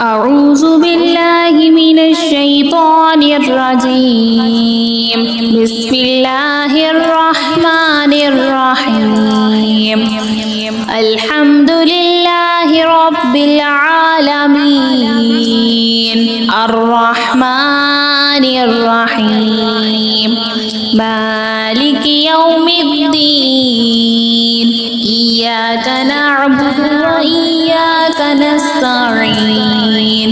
أعوذ بالله من الشيطان الرجيم. بسم الله الرحمن الرحيم. الحمد لله رب العالمين الرحمن الرحيم مالك يوم الدين إياك نعبد وإياك نستعين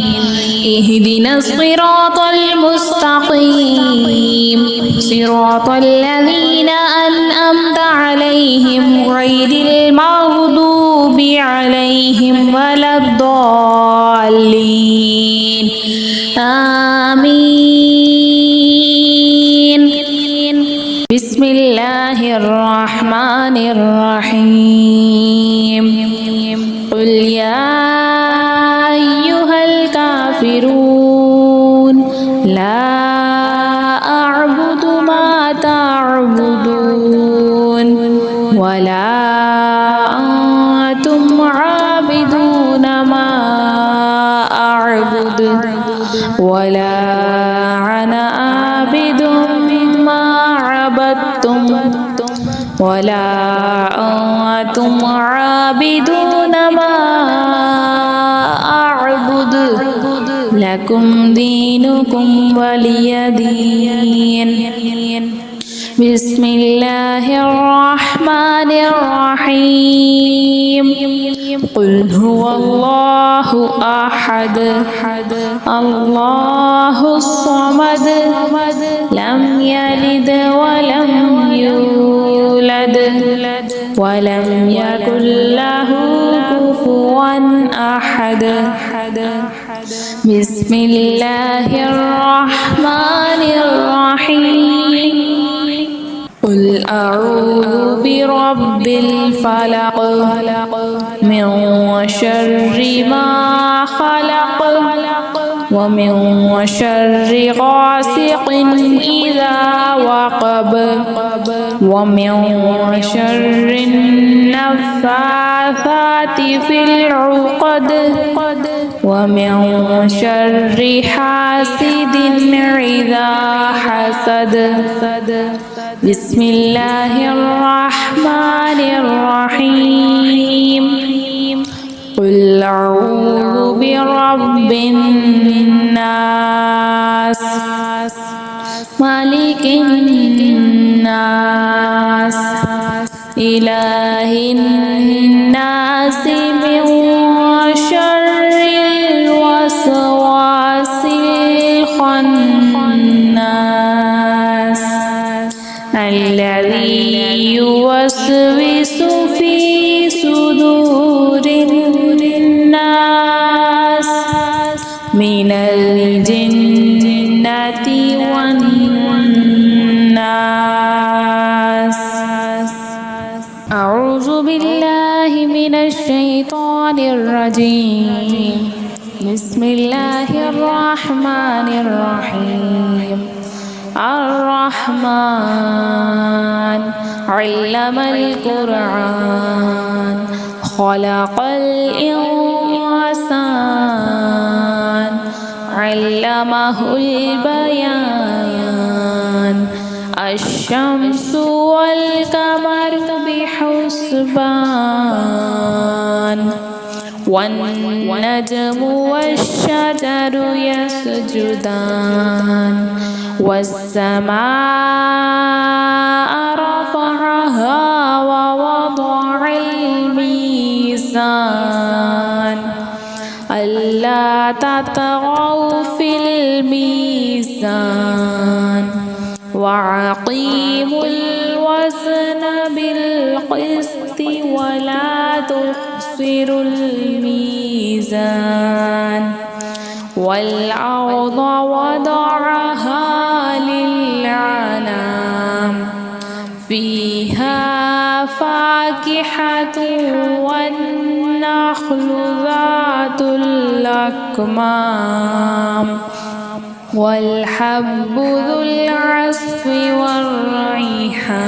اهدنا الصراط المستقيم صراط الذين أنعمت عليهم غير المغضوب عليهم ولا الضالين آمين. بسم الله الرحمن الرحيم. قل يا أيها الكافرون لا أعبد ما تعبدون ولا أنتم عابدون ما أعبد ولا أنا عابد ما عبدتم ولا أنتم عابدون ما أعبد لكم دينكم ولي دين. بسم الله الرحمن الرحيم. قل هو الله أحد الله الصمد لم يلد ولم يولد ولم يكن له كفوا أحد. بسم الله الرحمن الرحيم. قل أعوذ برب الفلق من شر ما خلق ومن شر غاسق إذا وقب ومن شر النفاثات في العقد ومن شر حاسد إذا حسد. بسم الله الرحمن الرحيم. قل أعوذ برب الناس مالك الناس إله الناس من شر الوسواس الخناس الذي يوسوس في صدور الناس من الجنة والناس. أعوذ بالله من الشيطان الرجيم. بسم الله الرحمن الرحيم. الرحمن علم القرآن خلق الإنسان علمه البيان الشمس والقمر بحسبان والنجم والشجر يسجدان والسماء رفعها ووضع الميزان ألا تطغوا في الميزان وأقيموا الوزن بالقسط ولا تخسروا الميزان والأرض وضعها للأنام فيها فاكهة والنخل ذات الأكمام والحب ذو العصف والريحان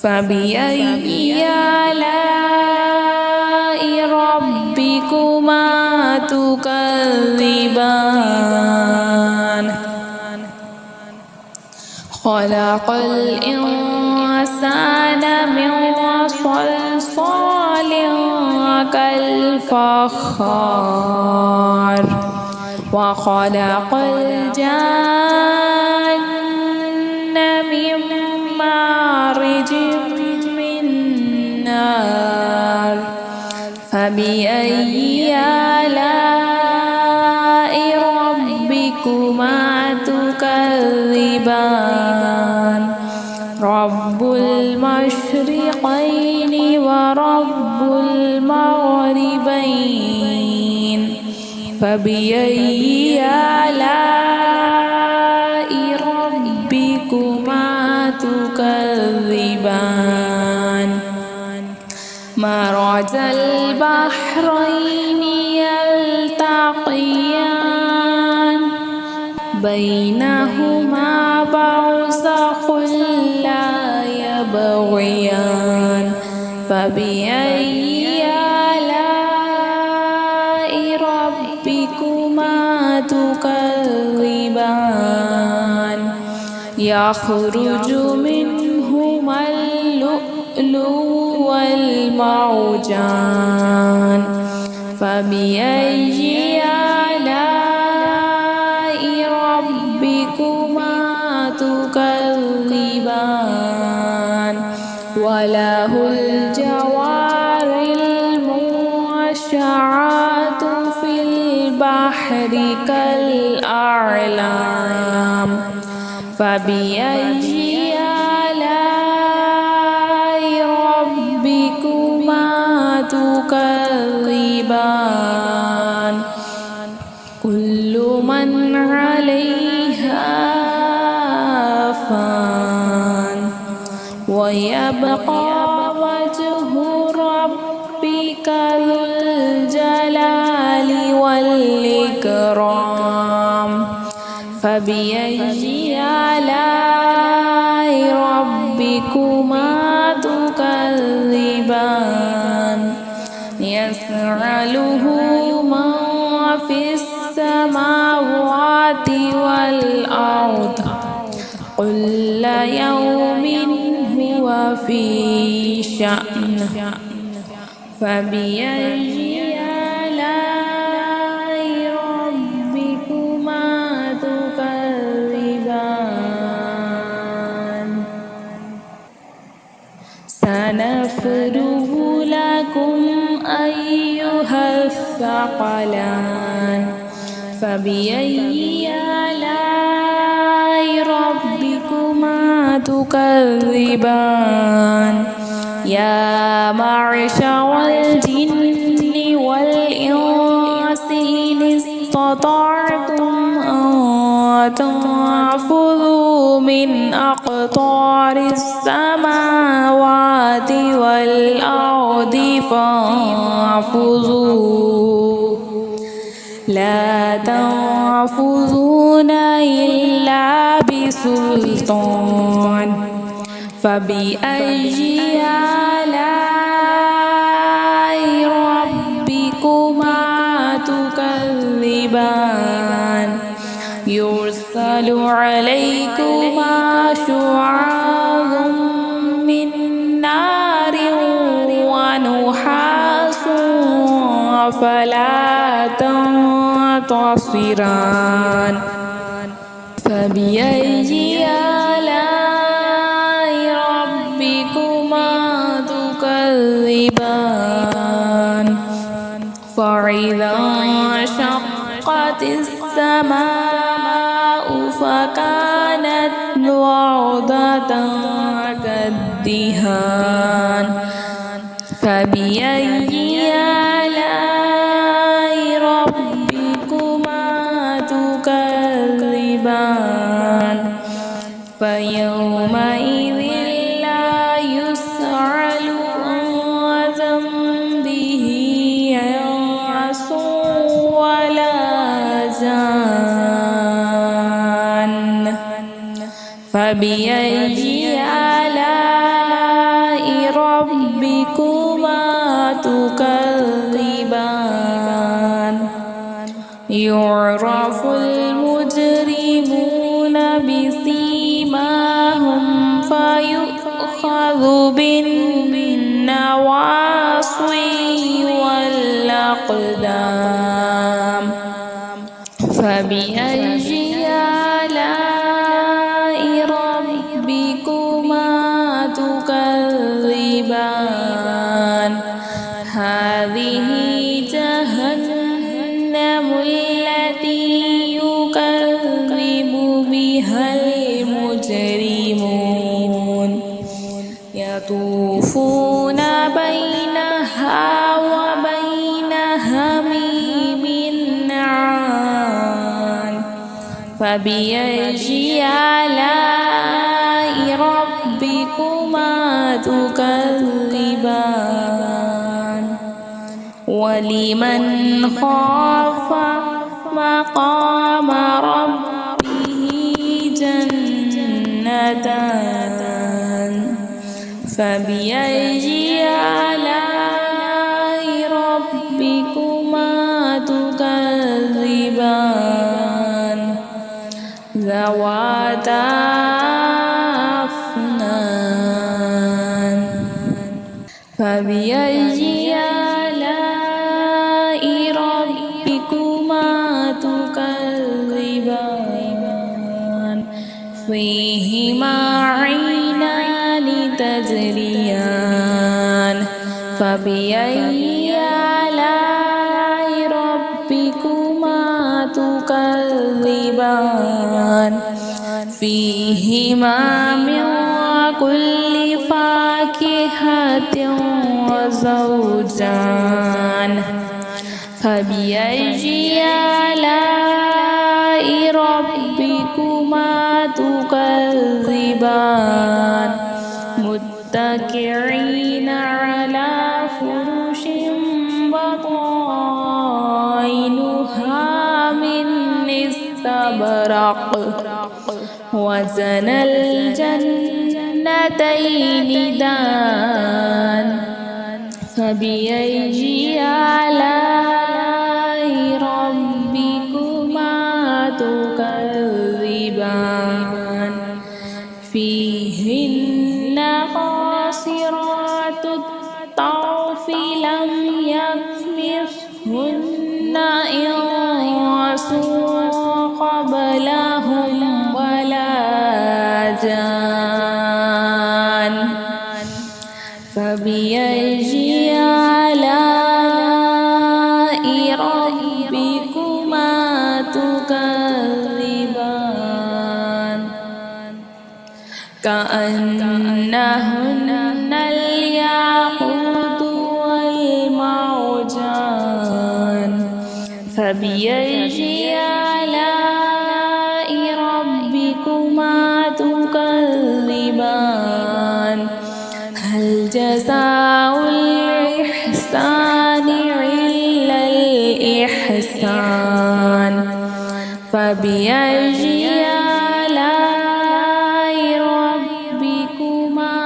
فبأي آلاء ربكما تكذبان خلق الإنسان من صلصال كالفخار وخلق الجن من مارج من نار فبأي آلاء ربكما تكذبان رب المشرقين ورب المغربين فبأي آلاء ربكما تكذبان مرج البحرين يلتقيان بينهما برزخ لا يبغيان فبأي آلاء ربكما تكذبان يخرج منهما اللؤلؤ والمرجان فبأي آلاء ربكما تكذبان وله الجوار المنشآت في البحر كالأعلام فبأي آلاء ربكما تكذبان كل من عليها فان ويبقى وجه ربك ذو الجلال والإكرام فبأي آلاء ربكما تكذبان يسأله من في السماوات والأرض كل يوم هو في شأن فبأي آلاء ربكما تكذبان سنفرغ لكم أيها الثقلان فبأي آلاء ربكما تكذبان يا معشر الجن والإنس إن استطعتم أن تنفذوا من أقطار السماوات والأرض فانفذوا لا تنفذون إلا بسلطان فبأي آلاء ربكما تكذبان يرسل عليكما شعاظ من نار ونحاس فلا تنتصران فبأي آلاء ربكما تكذبان فإذا انشقت السماء فكانت وردة كالدهان فبأي آلاء ربكما تكذبان فيومئذ لا يسأل عن ذنبه إنس ولا جان فبأي آلاء ربكما تكذبان يعرف المجرمون بسيماهم فيؤخذ بالنواصي والأقدام فبأي آلاء ربكما تكذبان هذه جهنم التي يكذب بها المجرمون يطوفون بينها وبين حميم عان فبأي آلاء ربكما تكذبان ولمن خاف مقام ربه جنتان فبأي آلاء ربكما تكذبان ذواتا أفنان فبأي آلاء ربكما تكذبان فيهما عينان تجريان فبأي آلاء ربكما تكذبان فيهما من كل فاكهة وزوجان فبأي آلاء ربكما تكذبان متكئين على فرش بطائنها من استبرق وزن الجنتين دان فبأي آلاء ربكما تكذبان فيهن قاصرات الطرف لم يطمثهن إنس قبلهم ولا جان فبأي آلاء ربكما تكذبان كأنهن الياقوت والمرجان فبأي آلاء ربكما تكذبان هل جزاء الإحسان إلا الإحسان فبأي آلاء ربكما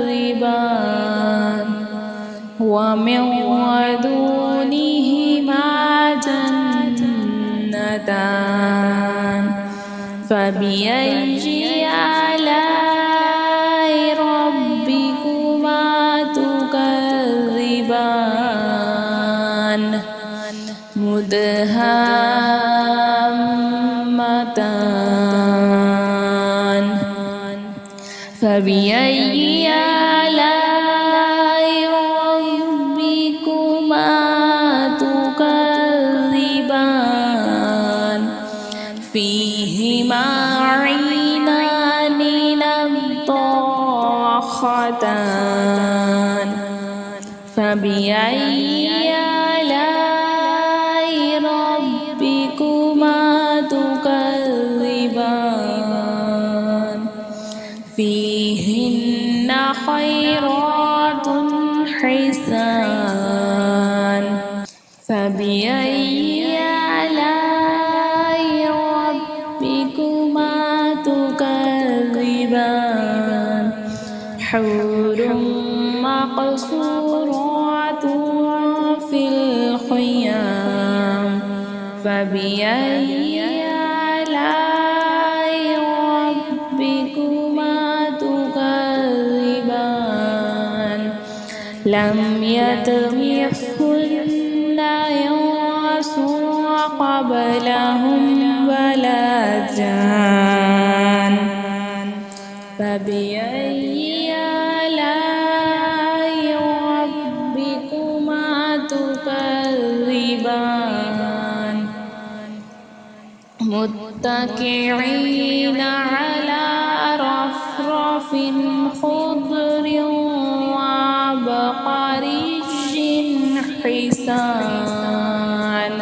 تكذبان ومن دونهما جنتان فبأي آلاء ربكما تكذبان مدهامتان فبأي آلاء ربكما تكذبان فيهما عينان نضاختان فبأي آلاء ربكما تكذبان فيهن خيرات حسان فبأي آلاء ربكما تكذبان حور مقصورات في الخيام فبأي آلاء ربكما تكذبان لم يطمثهن إنس قبلهم ولا جان فبأي آلاء ربكما تكذبان متكئين على رفرف خضر وعبقري حسان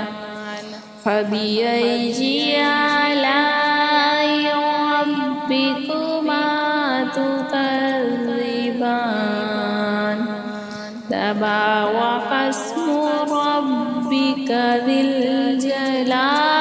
فبأي آلاء ربكما تكذبان تبارك اسم ربك ذي الجلال